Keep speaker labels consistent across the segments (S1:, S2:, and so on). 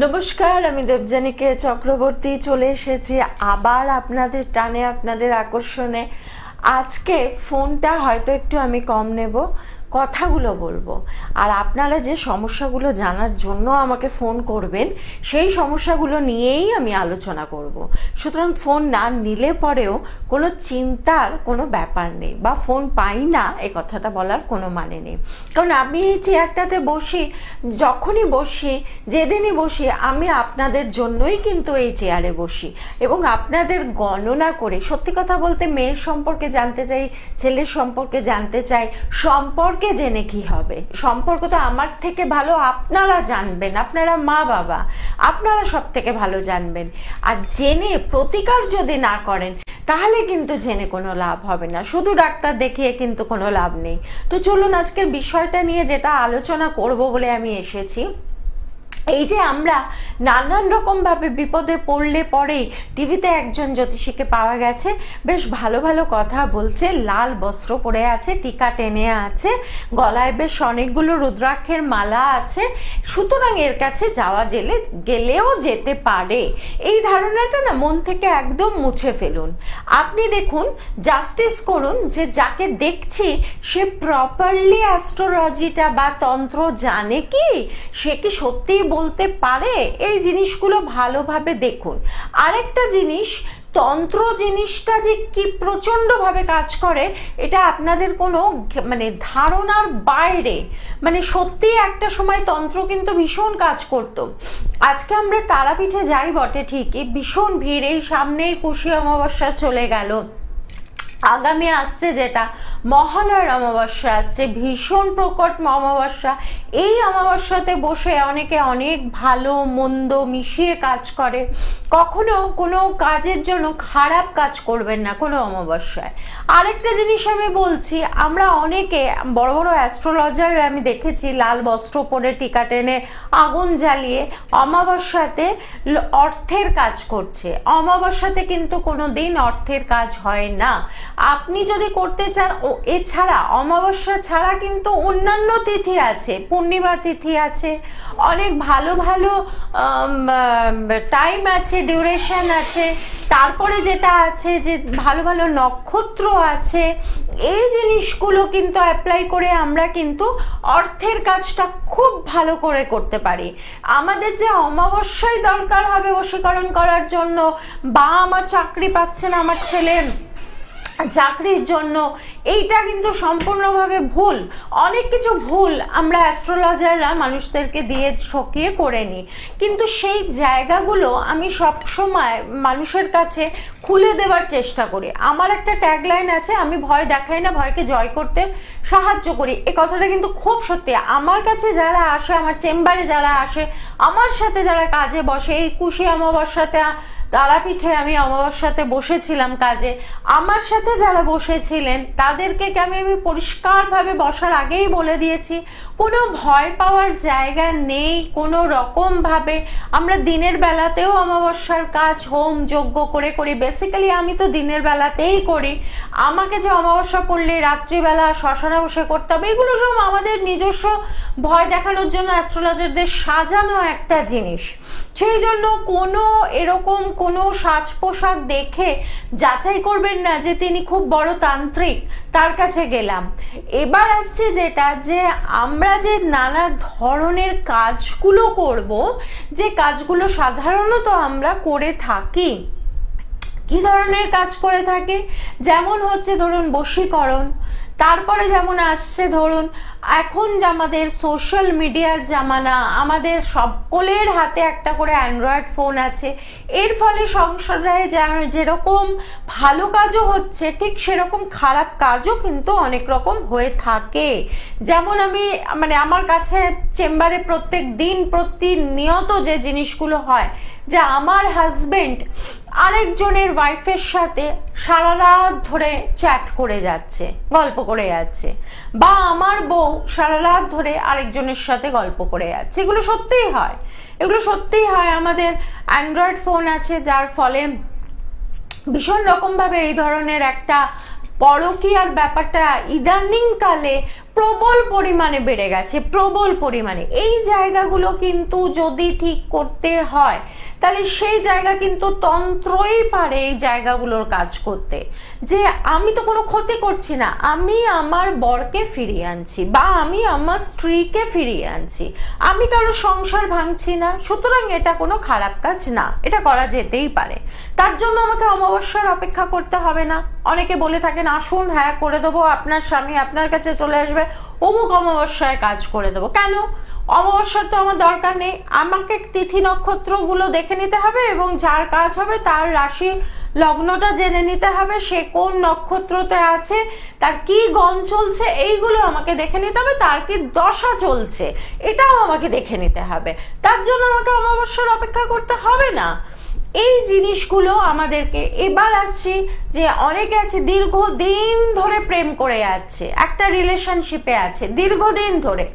S1: নমস্কার, আমি দেবযানীকে চক্রবর্তী চলে এসেছি আবার আপনাদের টানে, আপনাদের আকর্ষণে। আজকে ফোনটা হয়তো একটু আমি কম নেব, কথাগুলো বলবো। আর আপনারা যে সমস্যাগুলো জানার জন্য আমাকে ফোন করবেন সেই সমস্যাগুলো নিয়েই আমি আলোচনা করব। সুতরাং ফোন না নিলে পরেও কোনো চিন্তার কোনো ব্যাপার নেই, বা ফোন পাই না এই কথাটা বলার কোনো মানে নেই। কারণ আমি এই চেয়ারটাতে বসি, যখনই বসি, যেদিনই বসি, আমি আপনাদের জন্যই কিন্তু এই চেয়ারে বসি এবং আপনাদের গণনা করে, সত্যি কথা বলতে, মেয়ের সম্পর্কে জানতে চাই, ছেলের সম্পর্কে জানতে চাই। সম্পর্কে জেনে কি হবে? সম্পর্ক তো আমার থেকে ভালো আপনারা জানবেন, আপনারা মা বাবা, আপনারা সব থেকে ভালো জানবেন। আর জেনে প্রতিকার যদি না করেন তাহলে কিন্তু জেনে কোনো লাভ হবে না, শুধু ডাক্তার দেখিয়ে কিন্তু কোনো লাভ নেই। তো চলুন আজকের বিষয়টা নিয়ে যেটা আলোচনা করব বলে আমি এসেছি। এই যে আমরা নানান রকমভাবে বিপদে পড়লে পরেই টিভিতে একজন জ্যোতিষীকে পাওয়া গেছে, বেশ ভালো ভালো কথা বলছে, লাল বস্ত্র পরে আছে, টিকা টেনে আছে, গলায় বেশ অনেকগুলো রুদ্রাক্ষের মালা আছে, সুতরাং এর কাছে যাওয়া গেলেও যেতে পারে। এই ধারণাটা না মন থেকে একদম মুছে ফেলুন। আপনি দেখুন, জাস্টিস করুন যে যাকে দেখছি সে প্রপারলি অ্যাস্ট্রোলজিটা বা তন্ত্র জানে কি, সে কি সত্যি বলতে পারে, এই জিনিসগুলো ভালোভাবে দেখুন। আরেকটা জিনিস, তন্ত্র জিনিসটা যে কি প্রচণ্ডভাবে কাজ করে এটা আপনাদের কোনো ধারণার বাইরে। সত্যি একটা সময় তন্ত্র কিন্তু ভীষণ কাজ করত। আজকে আমরা তারাপীঠে যাই বটে ঠিকই, ভীষণ ভিড়, এই সামনেই কুশি অমাবস্যা চলে গেল, আগামী আসছে যেটা মহালয়ার অমাবস্যা আসছে, ভীষণ প্রকট অমাবস্যা। এই অমাবস্যাতে বসে অনেকে অনেক ভালো মন্দ মিশিয়ে কাজ করে। কখনো কোনো কাজের জন্য খারাপ কাজ করবেন না কোনো অমাবস্যায়। আরেকটা জিনিস আমি বলছি, আমরা অনেকে বড় বড় অ্যাস্ট্রোলজার আমি দেখেছি লাল বস্ত্র পরে টিকা টেনে আগুন জ্বালিয়ে অমাবস্যাতে অর্থের কাজ করছে। অমাবস্যাতে কিন্তু কোনো দিন অর্থের কাজ হয় না। আপনি যদি করতে চান, এছাড়া অমাবস্যা ছাড়া কিন্তু অন্যান্য তিথি আছে, পূর্ণিমা তিথি আছে, অনেক ভালো ভালো টাইম আছে, ডিউরেশন আছে, তারপরে যেটা আছে যে ভালো ভালো নক্ষত্র আছে। এই জিনিসগুলো কিন্তু অ্যাপ্লাই করে আমরা কিন্তু অর্থের কাজটা খুব ভালো করে করতে পারি। আমাদের যে অমাবস্যায় দরকার হবে বশীকরণ করার জন্য, বা আমার চাকরি পাচ্ছে না আমার ছেলে চাকরির জন্য, এইটা কিন্তু সম্পূর্ণভাবে ভুল। অনেক কিছু ভুল আমরা অ্যাস্ট্রোলজাররা মানুষদেরকে দিয়ে ঠকিয়ে করে নিই, কিন্তু সেই জায়গাগুলো আমি সবসময় মানুষের কাছে খুলে দেওয়ার চেষ্টা করি। আমার একটা ট্যাগলাইন আছে, আমি ভয় দেখাই না, ভয়কে জয় করতে সাহায্য করি। এই কথাটা কিন্তু খুব সত্যি। আমার কাছে যারা আসে, আমার চেম্বারে যারা আসে, আমার সাথে যারা কাজে বসে, এই কুশি অমাবস্যাতে তারাপীঠে আমি অমাবস্যাতে বসেছিলাম কাজে, আমার সাথে যারা বসেছিলেন তাদেরকে আমি পরিষ্কারভাবে বসার আগেই বলে দিয়েছি, কোনো ভয় পাওয়ার জায়গা নেই। কোনো রকমভাবে আমরা দিনের বেলাতেও অমাবস্যার কাজ হোম যজ্ঞ করে করি। বেসিক্যালি আমি তো দিনের বেলাতেই করি। আমাকে যে অমাবস্যা পড়লে রাত্রিবেলা শ্মশানে বসে করতে হবে, এগুলো সব আমাদের নিজস্ব ভয় দেখানোর জন্য অ্যাস্ট্রোলজারদের সাজানো একটা জিনিস। সেই জন্য কোনো এরকম কোনো সাজ পোশাক দেখে যাচাই করবেন না যে তিনি খুব বড় তান্ত্রিক, তার কাছে গেলাম। এবার আসছে যেটা, যে আমরা যে নানা ধরনের কাজগুলো করব, যে কাজগুলো সাধারণত আমরা করে থাকি, কি ধরনের কাজ করে থাকি, যেমন হচ্ছে ধরুন বশীকরণ, তারপরে যেমন আসছে ধরুন এখন আমাদের সোশ্যাল মিডিয়ার জামানা, আমাদের সকলের হাতে একটা করে অ্যান্ড্রয়েড ফোন আছে। এর ফলে সংসারে যেরকম ভালো কাজও হচ্ছে, ঠিক সেরকম খারাপ কাজও কিন্তু অনেক রকম হয়ে থাকে। যেমন আমি আমার কাছে চেম্বারে প্রত্যেক দিন প্রতিনিয়ত যে জিনিসগুলো হয়, যে আমার হাজবেন্ড আরেকজনের ওয়াইফের সাথে সারা রাত ধরে চ্যাট করে যাচ্ছে, গল্প করে যাচ্ছে, বা আমার বউ সারা রাত ধরে আরেকজনের সাথে গল্প করে যাচ্ছে। এগুলো সত্যিই হয়, এগুলো সত্যিই হয়। আমাদের অ্যান্ড্রয়েড ফোন আছে, যার ফলে ভীষণ রকমভাবে এই ধরনের একটা পরকীয়ার ব্যাপারটা ইদানিং কালে প্রবল পরিমাণে বেড়ে গেছে, প্রবল পরিমাণে। এই জায়গাগুলো কিন্তু যদি ঠিক করতে হয় তাহলে সেই জায়গা কিন্তু তন্ত্রই পারে এই জায়গাগুলোর কাজ করতে। যে আমি তো কোনো ক্ষতি করছি না, আমি আমার বরকে ফিরিয়ে আনছি বা আমি আমার স্ত্রীকে ফিরিয়ে আনছি, আমি কারো সংসার ভাঙছি না, সুতরাং এটা কোনো খারাপ কাজ না, এটা করা যেতেই পারে। তার জন্য আমাকে অমাবস্যার অপেক্ষা করতে হবে না। অনেকে বলে থাকেন আসুন, হ্যাঁ করে দেবো, আপনার স্বামী আপনার কাছে চলে আসবে, অমুক অমাবস্যায় কাজ করে দেবো। কেন? অমাবস্যার তো আমার দরকার নেই, আমাকে তিথি নক্ষত্রগুলো দেখে নিতে হবে এবং যার কাজ হবে তার রাশি লগ্নটা জেনে নিতে হবে, সে কোন নক্ষত্রতে আছে, তার কি গণ চলছে, এইগুলো আমাকে দেখে নিতে হবে, তার কি দশা চলছে এটাও আমাকে দেখে নিতে হবে। তার জন্য আমাকে অমাবস্যার অপেক্ষা করতে হবে না। এই জিনিসগুলো আমাদেরকে, এবার আসছি যে অনেকে আছে দীর্ঘদিন ধরে প্রেম করে যাচ্ছে, একটা রিলেশনশিপে আছে দীর্ঘদিন ধরে,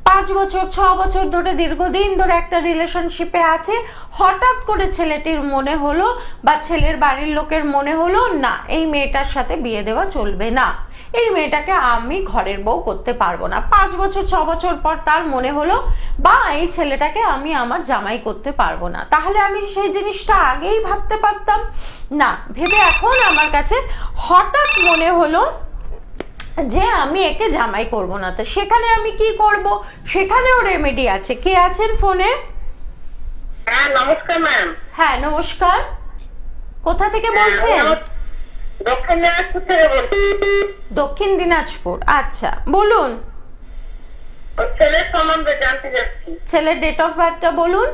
S1: 5 বছর 6 বছর ধরে দীর্ঘদিন ধরে একটা রিলেশনশিপে আছে। হঠাৎ করে ছেলেটির মনে হলো বা ছেলের বাড়ির লোকের মনে হলো না এই মেয়েটার সাথে বিয়ে দেওয়া চলবে না, এই মেয়েটাকে আমি ঘরের বউ করতে পারবো না। 5 বছর 6 বছর পর তার মনে হলো বা এই ছেলেটাকে আমি আমার জামাই করতে পারবো না। তাহলে আমি সেই জিনিসটা আগেই ভাবতে পারতাম না, ভেবে এখন আমার কাছে হঠাৎ মনে হলো যে আমি একে জামাই করব না। তো সেখানে আমি কি করব? সেখানেও রেমেডি আছে। কে আছেন ফোনে?
S2: হ্যাঁ নমস্কার ম্যাম।
S1: হ্যাঁ নমস্কার, কোথা থেকে বলছেন?
S2: দক্ষিণ দিনাজপুর থেকে বলছি।
S1: দক্ষিণ দিনাজপুর, আচ্ছা বলুন।
S2: ছেলের সম্বন্ধে জানতে চাচ্ছি।
S1: ছেলের ডেট অফ বার্থটা বলুন।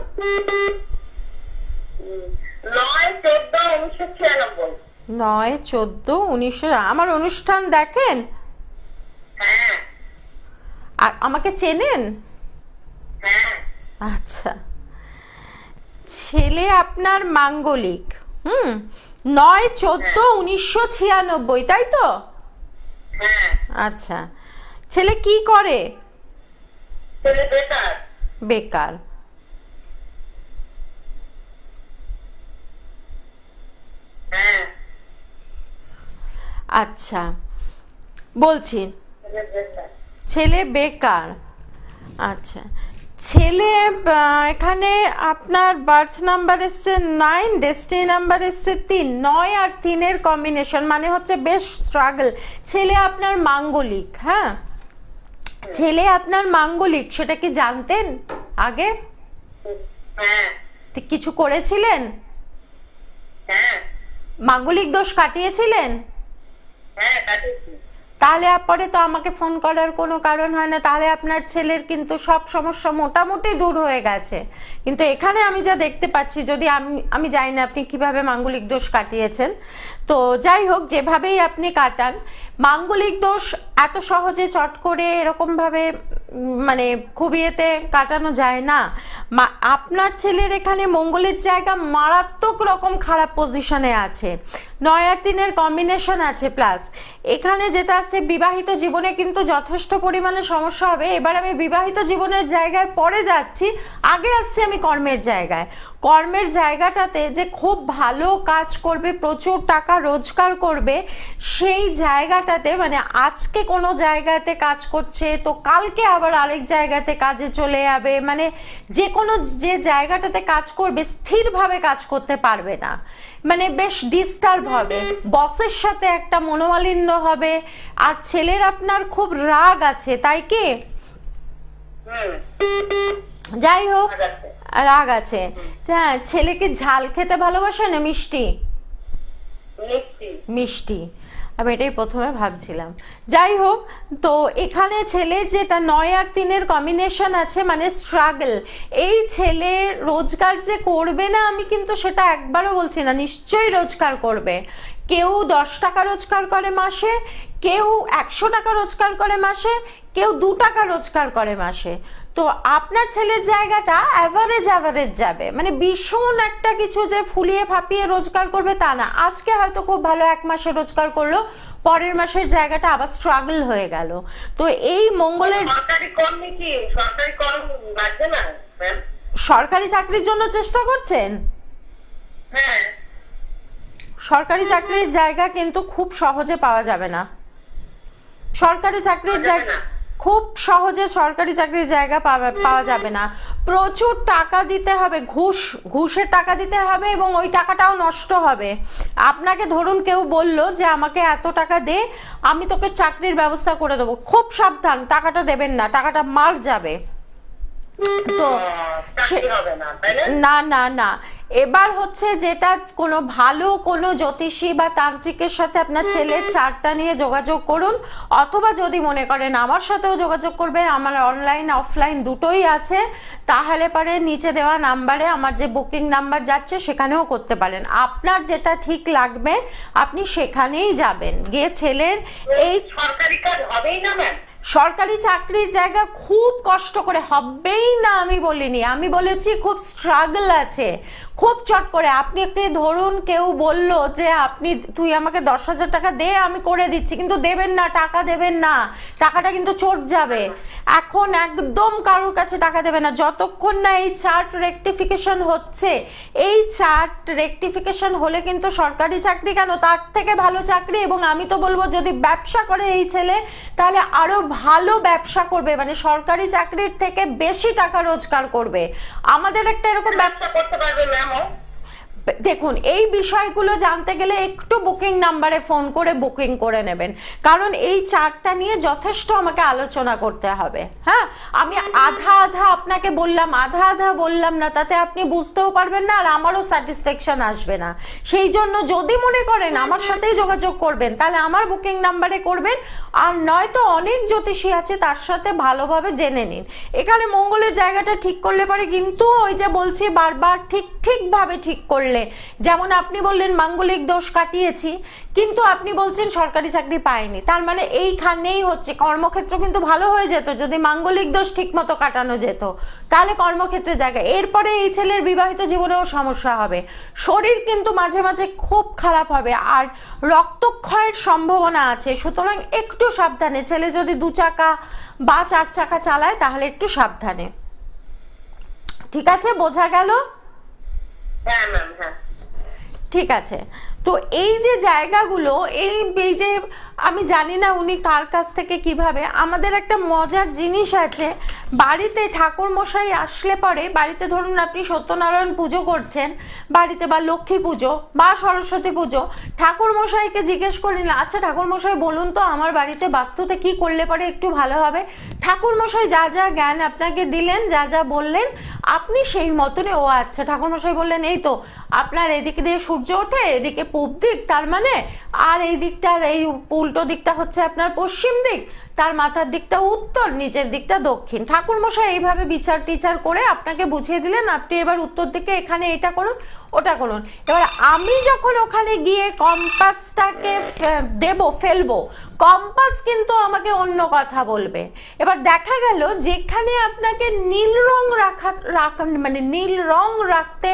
S2: 9/14/1996।
S1: 9/14/1900। আমার অনুষ্ঠান দেখেন?
S2: হ্যাঁ।
S1: আর আমাকে চেনেন?
S2: হ্যাঁ।
S1: আচ্ছা, ছেলে আপনার মাঙ্গলিক, 9/14/1996, তাই তো?
S2: হ্যাঁ।
S1: আচ্ছা, ছেলে কি করে?
S2: ছেলে বেকার।
S1: বেকার।
S2: হ্যাঁ।
S1: আচ্ছা বলছি, ছেলে বেকার। আচ্ছা, ছেলে এখানে আপনার বার্থ নাম্বার এসছে 9, ডেস্টিনি নাম্বার এসছে 3, 9 আর 3-এর কম্বিনেশন, মানে হচ্ছে বেশ স্ট্রাগল। ছেলে আপনার মাঙ্গলিক, হ্যাঁ ছেলে আপনার মাঙ্গলিক, সেটা কি জানতেন আগে?
S2: হ্যাঁ।
S1: কিছু করেছিলেন?
S2: হ্যাঁ।
S1: মাঙ্গলিক দোষ কাটিয়েছিলেন?
S2: হ্যাঁ কাটিয়েছি।
S1: তাহলে পরে তো আমাকে ফোন করার কোনো কারণ হয় না, তাহলে আপনার ছেলের কিন্তু সব সমস্যা মোটামুটি দূর হয়ে গেছে। কিন্তু এখানে আমি যা দেখতে পাচ্ছি, যদি আমি জানি না আপনি কিভাবে মাঙ্গলিক দোষ কাটিয়েছেন, তো যাই হোক যেভাবেই আপনি কাটান, মাঙ্গলিক দোষ এত সহজে চট করে এরকমভাবে মানে খুব ইয়েতে কাটানো যায় না। আপনার ছেলের এখানে মঙ্গলের জায়গা মারাত্মক রকম খারাপ পজিশনে আছে, 9 আর 3-এর কম্বিনেশন আছে, প্লাস এখানে যেটা আছে বিবাহিত জীবনে কিন্তু যথেষ্ট পরিমাণে সমস্যা হবে। এবার আমি বিবাহিত জীবনের জায়গায় পরে যাচ্ছি, আগে আসছি আমি কর্মের জায়গায়। কর্মের জায়গাটাতে যে খুব ভালো কাজ করবে, প্রচুর টাকা রোজগার করবে, সেই জায়গাটাতে মানে আজকে কোনো জায়গাতে কাজ করছে তো কালকে আবার আরেক জায়গাতে কাজে চলে যাবে, মানে যে কোনো যে জায়গাটাতে কাজ করবে স্থিরভাবে কাজ করতে পারবে না, মানে বেশ ডিস্টার্ব হবে, বসের সাথে একটা মনোমালিন্য হবে। আর ছেলের আপনার খুব রাগ আছে, তাই কি? যাই হোক রাগ আছে। হ্যাঁ, ছেলেকে ঝাল খেতে ভালোবাসে না মিষ্টি? মিষ্টি, আমি এটাই প্রথমে ভাবছিলাম। যাই হোক, তো এখানে ছেলের যেটা 9 আর 3-এর কম্বিনেশন আছে, মানে স্ট্রাগল। এই ছেলে রোজগার যে করবে না আমি কিন্তু সেটা একবারও বলছি না, নিশ্চয়ই রোজগার করবে। কেউ 10 টাকা রোজগার করে মাসে, কেউ 100 টাকা রোজগার করে মাসে, কেউ 2 টাকা রোজগার করে মাসে। তো আপনার ছেলের জায়গাটা অ্যাভারেজ যাবে, মানে ভীষণ একটা কিছু যে ফুলিয়ে ফাঁপিয়ে রোজগার করবে তা না। আজকে হয়তো খুব ভালো 1 মাসে রোজগার করলো, পরের মাসের জায়গাটা আবার স্ট্রাগল হয়ে গেল। তো এই মঙ্গলের সরকারি চাকরির জন্য চেষ্টা করছেন?
S2: হ্যাঁ।
S1: সরকারি চাকরির জায়গা কিন্তু খুব সহজে পাওয়া যাবে না। সরকারি চাকরির জায়গা খুব সহজে সরকারি চাকরির জায়গা পাওয়া যাবে না, প্রচুর টাকা দিতে হবে, ঘুষের টাকা দিতে হবে এবং ওই টাকাটাও নষ্ট হবে। আপনাকে ধরুন কেউ বলল যে আমাকে এত টাকা দে, আমি তোকে চাকরির ব্যবস্থা করে দেবো, খুব সাবধান, টাকাটা দেবেন না, টাকাটা মার যাবে। তো না না না, এবার হচ্ছে যেটা কোনো ভালো কোনো জ্যোতিষী বা তান্ত্রিকের সাথে আপনার ছেলের চার্টটা নিয়ে যোগাযোগ করুন, অথবা যদি মনে করেন আমার সাথেও যোগাযোগ করবেন, আমার অনলাইন অফলাইন দুটোই আছে, তাহলে পরে নিচে দেওয়া নাম্বারে আমার যে বুকিং নাম্বার যাচ্ছে সেখানেও করতে পারেন। আপনার যেটা ঠিক লাগবে আপনি সেখানেই যাবেন, গিয়ে ছেলের এই
S2: সরকারি কাজ হবেই না ম্যাম,
S1: সরকারি চাকরির জায়গা খুব কষ্ট করে হবেই না আমি বলিনি, আমি বলেছি খুব স্ট্রাগল আছে, খুব চট করে। আপনি ধরুন কেউ বলল যে তুই আমাকে 10,000 টাকা দে, আমি করে দিচ্ছি, কিন্তু দেবেন না, টাকা দেবেন না, টাকাটা কিন্তু চোট যাবে। এখন একদম কারোর কাছে টাকা দেবে না যতক্ষণ না এই চার্ট রেকটিফিকেশন হচ্ছে। এই চার্ট রেকটিফিকেশন হলে কিন্তু সরকারি চাকরি কেন, তার থেকে ভালো চাকরি। এবং আমি তো বলবো যদি ব্যবসা করে এই ছেলে তাহলে আরো ভালো ব্যবসা করবে, মানে সরকারি চাকরির থেকে বেশি টাকা রোজগার করবে। আমাদের একটা এরকম
S2: ব্যবসা করতে পারবে ম্যাম।
S1: দেখুন, এই বিষয়গুলো জানতে গেলে একটু বুকিং নাম্বারে ফোন করে বুকিং করে নেবেন, কারণ এই চার্টটা নিয়ে যথেষ্ট আমাকে আলোচনা করতে হবে। হ্যাঁ, আমি আধা আধা আপনাকে বললাম, আধা আধা বললাম না, তাতে আপনি বুঝতেও পারবেন না আর আমারও স্যাটিসফ্যাকশন আসবে না। সেই জন্য যদি মনে করেন আমার সাথেই যোগাযোগ করবেন তাহলে আমার বুকিং নাম্বারে করবেন, আর নয়তো অনেক জ্যোতিষী আছে তার সাথে ভালোভাবে জেনে নিন। এখানে মঙ্গলের জায়গাটা ঠিক করলে পরে কিন্তু ওই যে বলছি বারবার ঠিকভাবে ঠিক করলে, যেমন আপনি বললেন মাঙ্গলিক দোষ কাটিয়েছি, কিন্তু আপনি বলছেন সরকারি চাকরি পায়নি, তার মানে এইখানেই হচ্ছে কর্মক্ষেত্র কিন্তু ভালো হয়ে যেত যদি মাঙ্গলিক দোষ ঠিক মতো কাটানো যেত, তাহলে কর্মক্ষেত্রের জায়গা। এরপরে এই ছেলের বিবাহিত জীবনেও সমস্যা হবে, শরীর কিন্তু মাঝে মাঝে খুব খারাপ হবে, আর রক্তক্ষয়ের সম্ভাবনা আছে। সুতরাং একটু সাবধানে, ছেলে যদি 2 চাকা বা 4 চাকা চালায় তাহলে একটু সাবধানে। ঠিক আছে, বোঝা গেল?
S2: হ্যাঁ ম্যাম, হ্যাঁ
S1: ঠিক আছে। তো এই যে জায়গাগুলো, এই যে আমি জানি না উনি কার কাছ থেকে কিভাবে, আমাদের একটা মজার জিনিস আছে, বাড়িতে ঠাকুর মশাই আসলে পরে, বাড়িতে ধরুন আপনি সত্যনারায়ণ পুজো করছেন বাড়িতে, বা লক্ষ্মী পুজো বা সরস্বতী পুজো, ঠাকুর মশাইকে জিজ্ঞেস করি না, আচ্ছা ঠাকুর মশাই বলুন তো আমার বাড়িতে বাস্তুতে কি করলে পরে একটু ভালো হবে। ঠাকুর মশাই যা যা জ্ঞান আপনাকে দিলেন, যা যা বললেন আপনি সেই মতনে, ও আচ্ছা ঠাকুর মশাই বললেন এই তো আপনার এদিকে দিয়ে সূর্য ওঠে, এদিকে পূব দিক তার মানে, আর এই দিকটার এই উল্টো দিকটা হচ্ছে আপনার পশ্চিম দিক, তার মাথার দিকটা উত্তর, নিচের দিকটা দক্ষিণ। ঠাকুর মশাই এইভাবে বিচার টিচার করে আপনাকে বুঝিয়ে দিলেন, আপনি এবার উত্তর দিকে এখানে এটা করুন ওটা করুন। এবার আমি যখন ওখানে গিয়ে কম্পাসটাকে ফেলবো, কম্পাস কিন্তু আমাকে অন্য কথা বলবে। এবার দেখা গেল যেখানে আপনাকে নীল রং মানে নীল রং রাখতে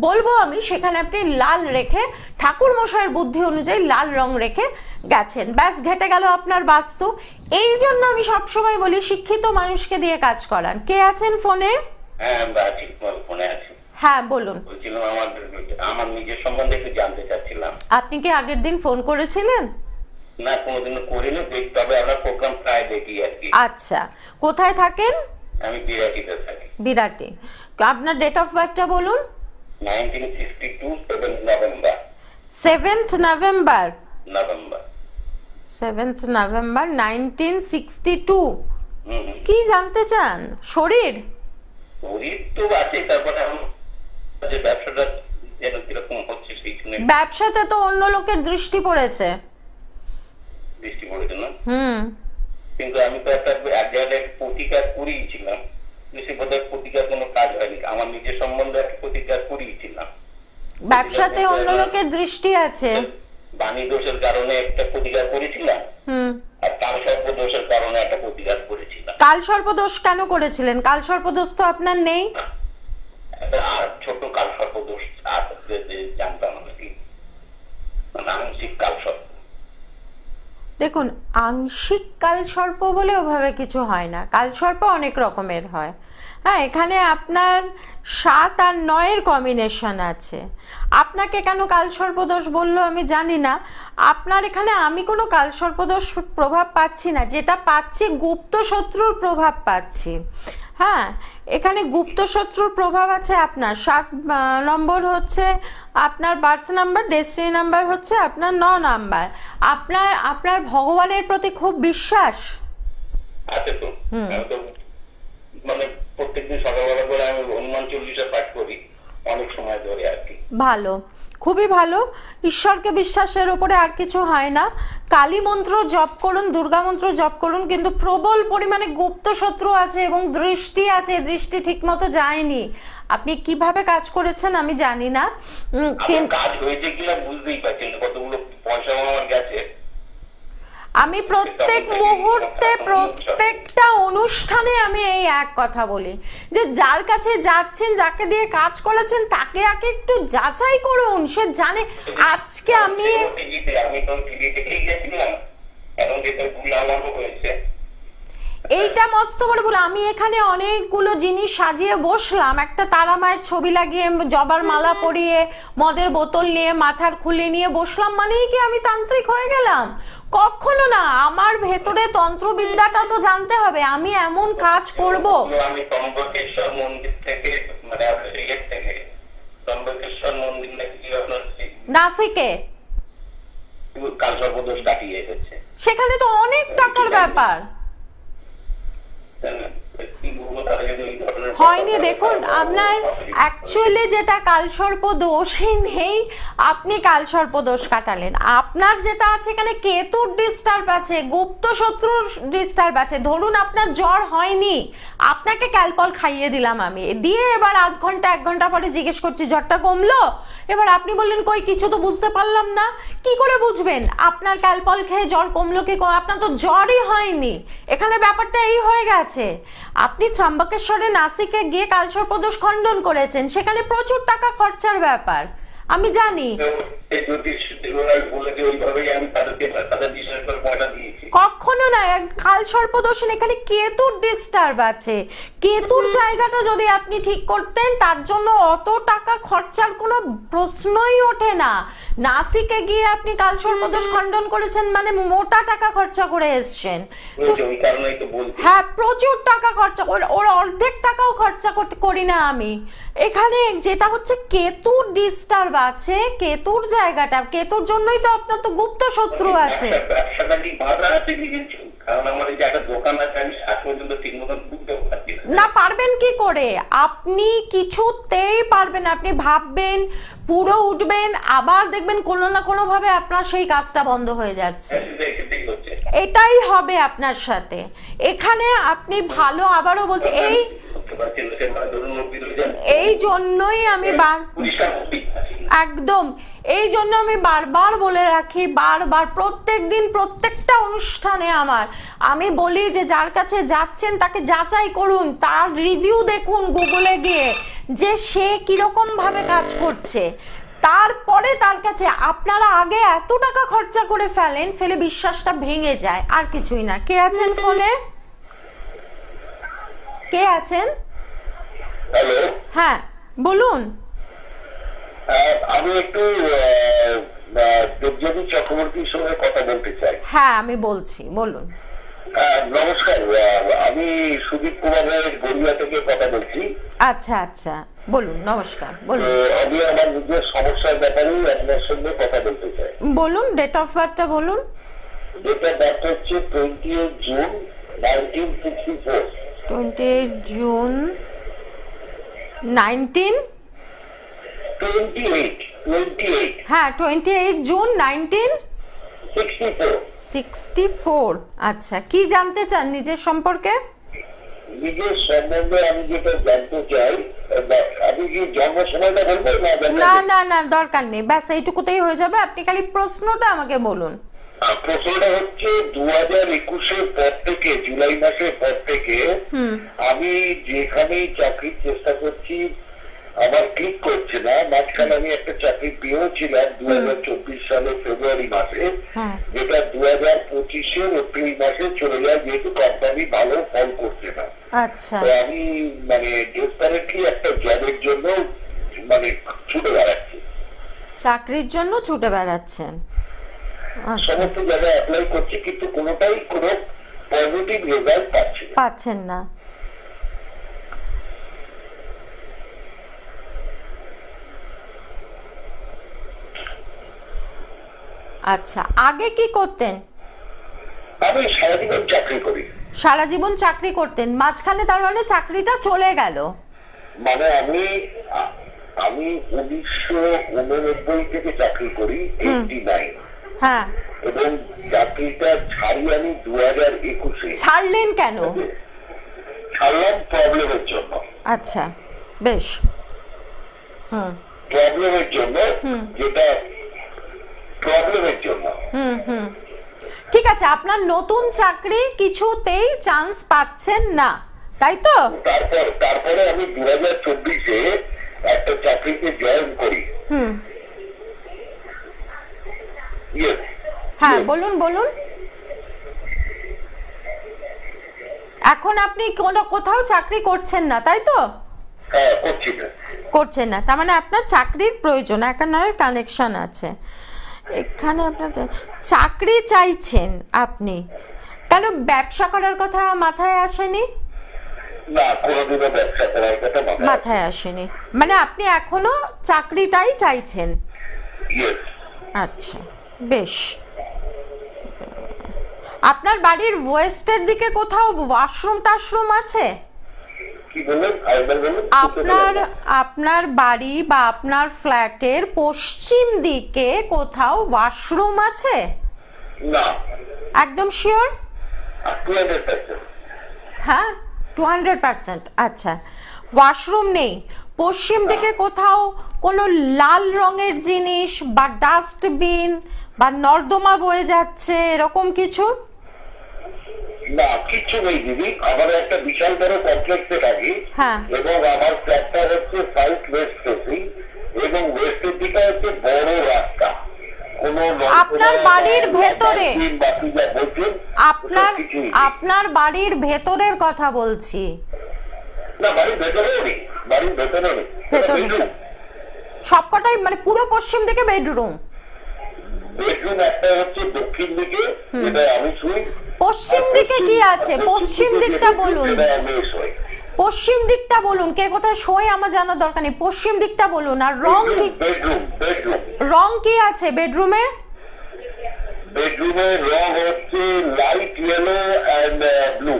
S1: বলবো আমি, সেখানে আপনি লাল রেখে, ঠাকুর মশাইয়ের বুদ্ধি অনুযায়ী লাল রং রেখে গেছেন, ব্যাস ঘেটে গেল আপনার বাস্তু। এই জন্য আমি সবসময় বলি শিক্ষিত মানুষকে দিয়ে কাজ করান। কে আছেন ফোনে? হ্যাঁ বলুন।
S3: আমার নিজের সম্বন্ধে একটু জানতে চাচ্ছিলাম।
S1: আপনি কি আগের দিন ফোন করেছিলেন?
S3: না, কোনোদিনও করিনি, তবে আপনার প্রোগ্রাম প্রায় দেখি আর কি।
S1: আচ্ছা, কোথায় থাকেন?
S3: আমি বিরাটিতে থাকি।
S1: বিরাটি। আপনার ডেট অফ বার্থটা বলুন।
S3: 1962 7th November.
S1: 7th November.
S3: November
S1: 7th November 1962। কি জানতে চান? শরীর
S3: তো আছে, তারপরে যে ব্যবসাটা যেন কিরকম হচ্ছে সেই শুনে।
S1: ব্যবসাতে তো অন্য লোকের দৃষ্টি পড়েছে।
S3: দৃষ্টি পড়েছে না? কিন্তু আমি তো এক জায়গায় প্রতিকার করিয়েছিলাম, সে বোধহয় প্রতিকার কোনো কাজ হয়নি। আমার নিজের সম্বন্ধে একটা প্রতিকার করিয়েছিলাম।
S1: ব্যবসাতে অন্য লোকের দৃষ্টি আছে।
S3: বাণী দোষের কারণে একটা প্রতিকার করেছিলাম, আর কালসর্প দোষের কারণে একটা প্রতিকার করেছিলাম।
S1: কালসর্প দোষ কেন করেছিলেন? কালসর্প দোষ তো আপনার নেই।
S3: আর ছোট কালসর্প দোষ জানতাম নাকি, আংশিক কালসর্প।
S1: দেখুন, আংশিক কালসর্প বলে ওভাবে কিছু হয় না, কালসর্প অনেক রকমের হয়। হ্যাঁ, এখানে আপনার 7 আর 9-এর কম্বিনেশন আছে। আপনাকে কেন কালসর্পদোষ বললো আমি জানি না। আপনার এখানে আমি কোনো কালসর্পদোষ প্রভাব পাচ্ছি না, যেটা পাচ্ছি গুপ্ত শত্রুর প্রভাব পাচ্ছি। হ্যাঁ, এখানে গুপ্ত শত্রুর প্রভাব আছে আপনার। 7 নম্বর হচ্ছে আপনার বার্থ নাম্বার, ডেস্টিনি নাম্বার হচ্ছে আপনার 9 নাম্বার। আপনার ভগবানের প্রতি খুব বিশ্বাস
S3: আছে তো। আমি তো মানে প্রত্যেকদিন সকালবেলা করে আমি হনুমান চল্লিশা পাঠ করি অনেক সময় ধরে আর কি।
S1: ভালো, খুবই ভালো। ঈশ্বরকে বিশ্বাসের উপরে আর কিছু হয় না। কালী মন্ত্র জপ করুন, দুর্গা মন্ত্র জপ করুন, কিন্তু প্রবল পরিমাণে গুপ্ত শত্রু আছে এবং দৃষ্টি আছে, দৃষ্টি ঠিক মতো যায়নি। আপনি কিভাবে কাজ করেছেন আমি জানি না,
S3: কাজ হয়েছে কিনা বুঝতেই পারছেন, কতগুলো পয়সা আমার গেছে।
S1: আমি প্রত্যেক মুহূর্তে প্রত্যেকটা অনুষ্ঠানে আমি এই এক কথা বলি যে যার কাছে যাচ্ছেন, যাকে দিয়ে কাজ করেছেন, তাকে আগে একটু যাচাই করুন। সে জানে আজকে আমি
S3: তো টিভি দেখেই গেছিলাম, এখন যেটা ভুল আমারও হয়েছে।
S1: এইটা মস্ত বড় ভুল। আমি এখানে অনেকগুলো জিনিস সাজিয়ে বসলাম, একটা তারা মায়ের ছবি লাগিয়ে, জবার মালা পরিয়ে, মদের বোতল নিয়ে, মাথার খুলে নিয়ে বসলাম মানেই কি আমি তান্ত্রিক হয়ে গেলাম? কখনো না। আমার ভেতরে তন্ত্রবিদ্যাটা তো জানতে হবে, আমি এমন কাজ করব।
S3: আমি ত্রম্বকেশ্বর মন্দির থেকে মানে থেকে ত্রম্বকেশ্বর মন্দির নাকি আপনার
S1: নাসিকে
S3: কালসর্পদোষ কাটিয়ে এসেছে,
S1: সেখানে তো অনেক টাকার ব্যাপার হয়নি। দেখুন, আপনার অ্যাকচুয়ালি যেটা কালসর্প দোষই নেই, আপনি কালসর্প দোষ কাটালেন। আপনার যেটা আছে এখানে কেতুর ডিস্টার্ব আছে, গুপ্ত শত্রুর ডিস্টার্ব আছে। ধরুন আপনার জ্বর হয়নি, আপনাকে ক্যালপল খাইয়ে দিলাম আমি, দিয়ে এবার আধ ঘন্টা 1 ঘন্টা পরে জিজ্ঞেস করছি জ্বরটা কমলো? এবার আপনি বললেন কই কিছু তো বুঝতে পারলাম না। কি করে বুঝবেন আপনার ক্যালপল খেয়ে জ্বর কমলো কি? আপনার তো জ্বরই হয়নি। এখানে ব্যাপারটা এই হয়ে গেছে। আপনি ত্রম্বকেশ্বরে নাসিকে গিয়ে কালসর্পদোষ খণ্ডন করেছেন, সেখানে প্রচুর টাকা খরচার ব্যাপার আমি জানি। কখনো না, কালসর্পদোষ এখানে কেতুর ডিস্টার্ব আছে। কেতুর জায়গাটা যদি আপনি ঠিক করতেন, তার জন্য অত টাকা খরচার কোনো প্রশ্নই ওঠে না। নাসিকে গিয়ে আপনি কালসর্পদোষ খণ্ডন করেছেন মানে মোটা টাকা খরচা করে এসছেন। হ্যাঁ, প্রচুর টাকা খরচা, ওর অর্ধেক টাকাও খরচা করি না আমি। এখানে যেটা হচ্ছে কেতুর ডিস্টার্ব আছে, কেতুর জায়গাটা, কেতুর জন্যই তো আপনার তো গুপ্ত শত্রু আছে। না, পারবেন কি করে? আপনি কিছুতেই পারবেন। আপনি ভাববেন, পুরো উঠবেন, আবার দেখবেন কোনো না কোনো ভাবে আপনার সেই কাজটা বন্ধ হয়ে যাচ্ছে। এটাই হবে আপনার সাথে। এখানে আপনি ভালো, আবারও বলছি, এই জন্যই আমি একদম এই জন্য আমি বারবার বলে রাখি, বারবার প্রত্যেক দিন প্রত্যেকটা অনুষ্ঠানে আমি বলি যে যার কাছে যাচ্ছেন তাকে যাচাই করুন, তার রিভিউ দেখুন গুগলে গিয়ে যে সে কিরকম ভাবে কাজ করছে। তারপরে তার কাছে আপনারা আগে এত টাকা খরচা করে ফেলে বিশ্বাসটা ভেঙে যায়, আর কিছুই না। কে আছেন ফোনে? কে আছেন?
S3: হ্যালো,
S1: হ্যাঁ বলুন।
S3: আমি একটু দেবযানী চক্রবর্তীর সঙ্গে কথা বলতে চাই।
S1: হ্যাঁ, আমি বলছি, বলুন।
S3: নমস্কার, আমি সুদীপ কুমার রায়ের গড়িয়া থেকে কথা বলছি।
S1: আচ্ছা আচ্ছা, বলুন। নমস্কার, বলুন।
S3: আমি আমার নিজের সমস্যার ব্যাপারে আপনার সঙ্গে কথা বলতে চাই।
S1: বলুন, ডেট অফ বার্থটা বলুন।
S3: ডেট অফ বার্থ হচ্ছে 28 জুন 1964।
S1: 28 জুন
S3: 1928।
S1: হ্যাঁ, 28 জুন 1964। আচ্ছা, কি জানতে চান নিজের সম্পর্কে?
S3: নিজের সম্বন্ধে আমি যেটা জানতে চাই, আমি কি জন্ম সময়টা বলবো?
S1: না না না, দরকার নেই, ব্যাস এইটুকুতেই হয়ে যাবে। আপনি খালি প্রশ্নটা আমাকে বলুন।
S3: প্রশ্নটা হচ্ছে 2021-এর পর থেকে, জুলাই মাসের পর থেকে আমি যেখানেই চাকরির চেষ্টা করছি, আমার
S4: আমার ক্লিক করছে না। মাঝখানে আমি একটা চাকরি পেয়েছিলাম 2024 সালের ফেব্রুয়ারি মাসে, যেটা 2025-এর এপ্রিল মাসে চলে যায়, যেহেতু কোম্পানি ভালো ফল করছে না।
S1: আচ্ছা,
S4: তো আমি মানে ডেসপারেটলি একটা জবের জন্য মানে ছুটে বেড়াচ্ছি,
S1: চাকরির জন্য ছুটে বেড়াচ্ছেন। আচ্ছা,
S4: সমস্ত জায়গায় অ্যাপ্লাই করছি, কিন্তু কোনোটাই কোনো পজিটিভ রেজাল্ট পাচ্ছি না।
S1: পাচ্ছেন না। আচ্ছা, আগে কি করতেন?
S4: আমি সারাদিন চাকরি করি।
S1: সারা জীবন চাকরি করতেন, মাঝখানে তার মানে চাকরিটা চলে গেল?
S4: মানে আমি 1989 থেকে চাকরি করি, 89।
S1: হ্যাঁ,
S4: এবং চাকরিটা ছাড়ি আমি 2021-এ।
S1: ছাড়লেন কেন?
S4: ছাড়লাম প্রবলেমের জন্য।
S1: আচ্ছা, বেশ।
S4: প্রবলেমের জন্য, যেটা প্রবলেমের জন্য।
S1: ঠিক আছে, আপনার নতুন চাকরি কিছুতেই চান্স পাচ্ছেন না, তাই তো?
S4: তারপরে আমি 2024-এ একটা চাকরিতে জয়েন করি।
S1: হ্যাঁ, বলুন বলুন। এখন আপনি কোথাও চাকরি করছেন না, তাই তো?
S4: হ্যাঁ, করছি না।
S1: করছেন না, তার মানে আপনার চাকরির প্রয়োজন, একান্নার কানেকশন আছে এখানে। আপনার চাকরি চাইছেন আপনি, কেন ব্যবসা করার কথা মাথায় আসেনি?
S4: না, কোনোদিনও ব্যবসা করার কথা
S1: মাথায় আসেনি, মানে আপনি এখনো চাকরিটাই চাইছেন। আচ্ছা, বেশ। আপনার বাড়ির ওয়েস্টের দিকে কোথাও ওয়াশরুম টাশরুম আছে? আপনার বাড়ি বা আপনার ফ্ল্যাটের পশ্চিম দিকে কোথাও ওয়াশরুম আছে?
S4: না।
S1: একদম শিওর?
S4: 200%।
S1: হ্যাঁ, 200%। আচ্ছা, ওয়াশরুম নেই। পশ্চিম দিকে কোথাও কোনো লাল রঙের জিনিস বা ডাস্টবিন বা নর্দমা বয়ে যাচ্ছে এরকম কিছু?
S4: না, কিচ্ছু নেই দিদি। আমার একটা বিশাল বড় কমপ্লেক্সে থাকি, এবং আমার ফ্ল্যাটটা হচ্ছে সাউথ ওয়েস্ট ফেসিং, এবং ওয়েস্টের দিকে হচ্ছে বড় রাস্তা।
S1: আপনার বাড়ির ভেতরে, আপনার বাড়ির ভেতরের কথা বলছি।
S4: না, বাড়ির ভেতরেও নেই, বাড়ির ভেতরেও নেই।
S1: সবকটাই মানে পুরো পশ্চিম দিকে বেডরুম?
S4: বেডরুম একটা হচ্ছে দক্ষিণ দিকে, যেটা আমি শুই।
S1: পশ্চিম দিকে কি আছে? পশ্চিম দিকটা বলুন, পশ্চিম দিকটা বলুন। কে কোথায় শোয় আমার জানার দরকার নেই, পশ্চিম দিকটা বলুন। আর রং কি? রং কি আছে বেডরুমে?
S4: বেডরুমের রং হচ্ছে light yellow and blue.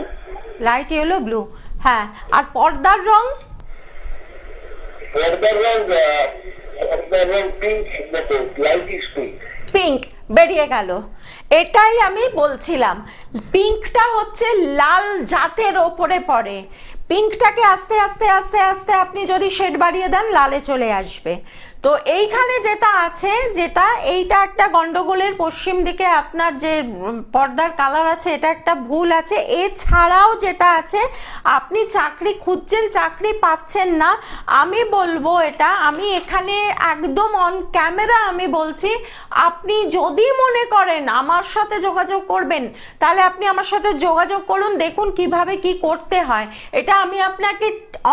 S1: Light yellow blue, হ্যাঁ। আর পর্দার রং?
S4: পর্দার রং pink, light is pink.
S1: Pink বেরিয়ে গেল, এটাই আমি বলছিলাম। পিঙ্কটা হচ্ছে লাল জাতের ওপরে পড়ে। পিঙ্কটাকে আস্তে আস্তে আস্তে আস্তে আপনি যদি শেড বাড়িয়ে দেন, লালে চলে আসবে। তো এইখানে যেটা আছে, যেটা এইটা একটা গন্ডগোলের, পশ্চিম দিকে আপনার যে পর্দার কালার আছে এটা একটা ভুল আছে। এছাড়াও যেটা আছে, আপনি চাকরি খুঁজছেন, চাকরি পাচ্ছেন না। আমি বলবো এটা, আমি এখানে একদম অন ক্যামেরা আমি বলছি, আপনি যদি মনে করেন আমার সাথে যোগাযোগ করবেন, তাহলে আপনি আমার সাথে যোগাযোগ করুন, দেখুন কিভাবে কি করতে হয়। এটা আমি আপনাকে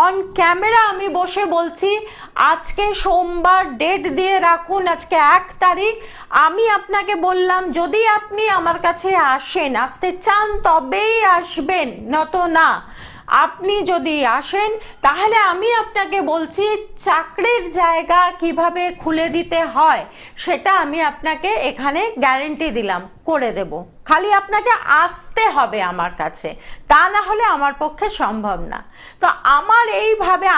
S1: অন ক্যামেরা আমি বসে বলছি। আজকে সোমবার, ডেট দিয়ে রাখুন, আজকে 1 তারিখ। আমি আপনাকে বললাম, যদি আপনি আমার কাছে আসতে চান তবেই আসবেন, নত না। আপনি যদি আসেন তাহলে আমি আপনাকে বলছি চাকরির জায়গা কিভাবে খুলে দিতে হয় সেটা আমি আপনাকে এখানে গ্যারান্টি দিলাম, করে দেব। খালি আপনাকে আসতে হবে আমার কাছে, তা না হলে আমার পক্ষে সম্ভব না। তো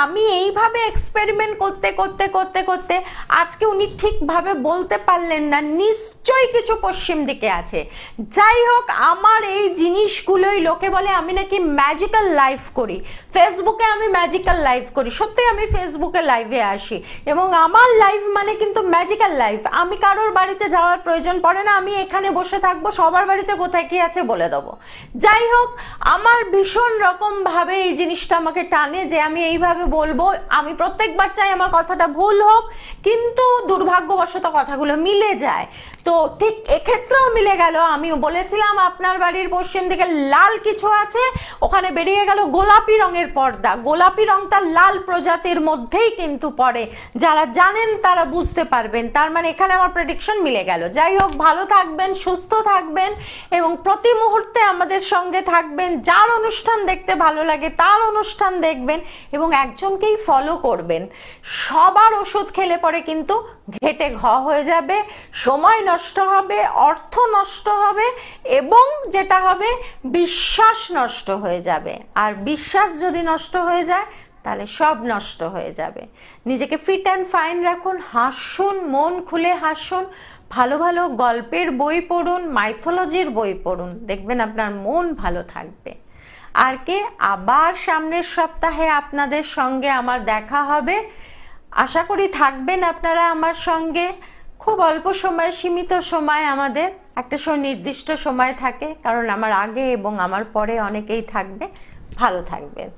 S1: আমি এইভাবে এক্সপেরিমেন্ট করতে করতে করতে করতে আজকে উনি ঠিকভাবে বলতে পারলেন না, নিশ্চয়ই কিছু পশ্চিম দিকে আছে। যাই হোক, আমার এই জিনিসগুলোই লোকে বলে আমি নাকি ম্যাজিক্যাল লাইফ করি, ফেসবুকে আমি ম্যাজিক্যাল লাইফ করি। সত্যি আমি ফেসবুকে লাইভে আসি, এবং আমার লাইফ মানে কিন্তু ম্যাজিক্যাল লাইফ। আমি কারোর বাড়িতে যাওয়ার প্রয়োজন পড়ে না, আমি এখানে বসে বসে থাকবো, সবার বাড়িতে কোথায় কি আছে বলে দেবো। যাই হোক, আমার ভীষণ রকম ভাবে এই জিনিসটা আমাকে টানে যে আমি এইভাবে বলবো। আমি প্রত্যেকবার চাই আমার কথাটা ভুল হোক, কিন্তু দুর্ভাগ্যবশত কথাগুলো মিলে যায়। তো ঠিক এক্ষেত্রেও মিলে গেল। আমি বলেছিলাম আপনার বাড়ির পশ্চিম দিকে লাল কিছু আছে, ওখানে বেরিয়ে গেল গোলাপি রঙের পর্দা। গোলাপি রংটা লাল প্রজাতির মধ্যেই কিন্তু পড়ে, যারা জানেন তারা বুঝতে পারবেন। তার মানে এখানে আমার প্রেডিকশন মিলে গেল। যাই হোক, ভালো থাকবেন, সুস্থ থাকবেন এবং প্রতি মুহূর্তে আমাদের সঙ্গে থাকবেন। যার অনুষ্ঠান দেখতে ভালো লাগে তার অনুষ্ঠান দেখবেন এবং একজনকেই ফলো করবেন। সবার ওষুধ খেলে পরে কিন্তু ঘেটে ঘ হয়ে যাবে, সময় নষ্ট হবে, অর্থ নষ্ট হবে এবং যেটা হবে বিশ্বাস নষ্ট হয়ে যাবে। আর বিশ্বাস যদি নষ্ট হয়ে যায় তাহলে সব নষ্ট হয়ে যাবে। নিজেকে ফিট অ্যান্ড ফাইন রাখুন, হাসুন, মন খুলে হাসুন, ভালো ভালো গল্পের বই পড়ুন, মাইথোলজির বই পড়ুন, দেখবেন আপনার মন ভালো থাকবে। আর কে, আবার সামনের সপ্তাহে আপনাদের সঙ্গে আমার দেখা হবে। আশা করি থাকবেন আপনারা আমার সঙ্গে। খুব অল্প সময়, সীমিত সময়, আমাদের একটা নির্দিষ্ট সময় থাকে, কারণ আমার আগে এবং আমার পরে অনেকেই থাকবে। ভালো থাকবেন।